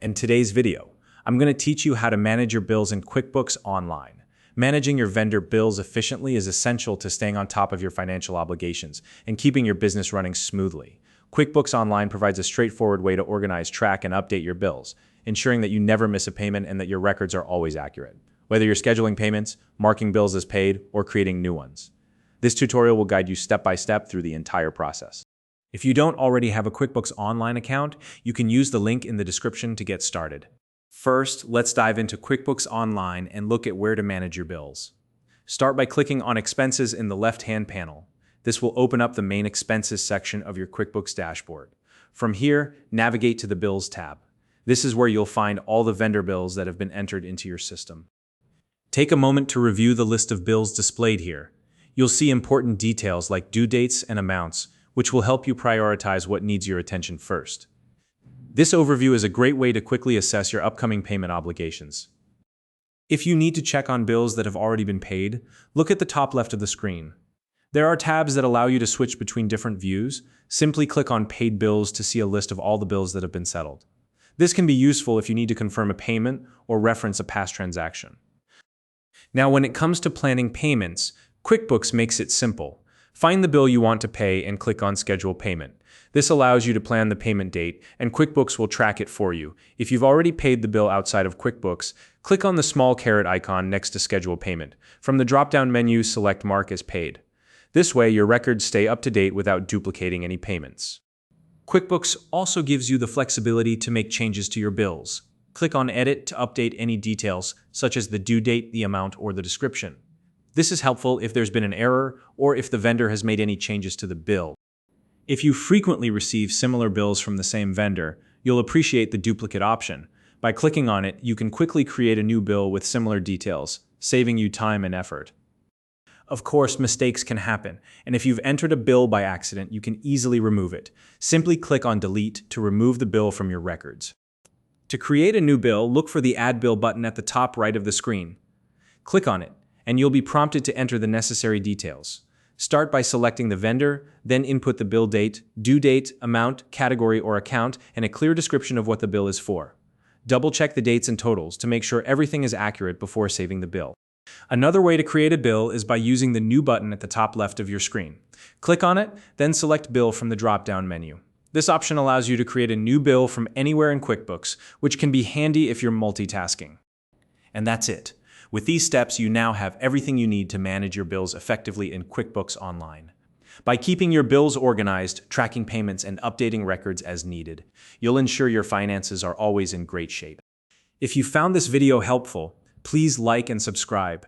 In today's video, I'm going to teach you how to manage your bills in QuickBooks Online. Managing your vendor bills efficiently is essential to staying on top of your financial obligations and keeping your business running smoothly. QuickBooks Online provides a straightforward way to organize, track, and update your bills, ensuring that you never miss a payment and that your records are always accurate, whether you're scheduling payments, marking bills as paid, or creating new ones. This tutorial will guide you step by step through the entire process. If you don't already have a QuickBooks Online account, you can use the link in the description to get started. First, let's dive into QuickBooks Online and look at where to manage your bills. Start by clicking on Expenses in the left-hand panel. This will open up the main expenses section of your QuickBooks dashboard. From here, navigate to the Bills tab. This is where you'll find all the vendor bills that have been entered into your system. Take a moment to review the list of bills displayed here. You'll see important details like due dates and amounts, which will help you prioritize what needs your attention first. This overview is a great way to quickly assess your upcoming payment obligations. If you need to check on bills that have already been paid, look at the top left of the screen. There are tabs that allow you to switch between different views. Simply click on Paid Bills to see a list of all the bills that have been settled. This can be useful if you need to confirm a payment or reference a past transaction. Now, when it comes to planning payments, QuickBooks makes it simple. Find the bill you want to pay and click on Schedule Payment. This allows you to plan the payment date, and QuickBooks will track it for you. If you've already paid the bill outside of QuickBooks, click on the small caret icon next to Schedule Payment. From the drop-down menu, select Mark as Paid. This way, your records stay up to date without duplicating any payments. QuickBooks also gives you the flexibility to make changes to your bills. Click on Edit to update any details, such as the due date, the amount, or the description. This is helpful if there's been an error or if the vendor has made any changes to the bill. If you frequently receive similar bills from the same vendor, you'll appreciate the duplicate option. By clicking on it, you can quickly create a new bill with similar details, saving you time and effort. Of course, mistakes can happen, and if you've entered a bill by accident, you can easily remove it. Simply click on Delete to remove the bill from your records. To create a new bill, look for the Add Bill button at the top right of the screen. Click on it, and you'll be prompted to enter the necessary details. Start by selecting the vendor, then input the bill date, due date, amount, category or account, and a clear description of what the bill is for. Double-check the dates and totals to make sure everything is accurate before saving the bill. Another way to create a bill is by using the New button at the top left of your screen. Click on it, then select Bill from the drop-down menu. This option allows you to create a new bill from anywhere in QuickBooks, which can be handy if you're multitasking. And that's it. With these steps, you now have everything you need to manage your bills effectively in QuickBooks Online. By keeping your bills organized, tracking payments, and updating records as needed, you'll ensure your finances are always in great shape. If you found this video helpful, please like and subscribe.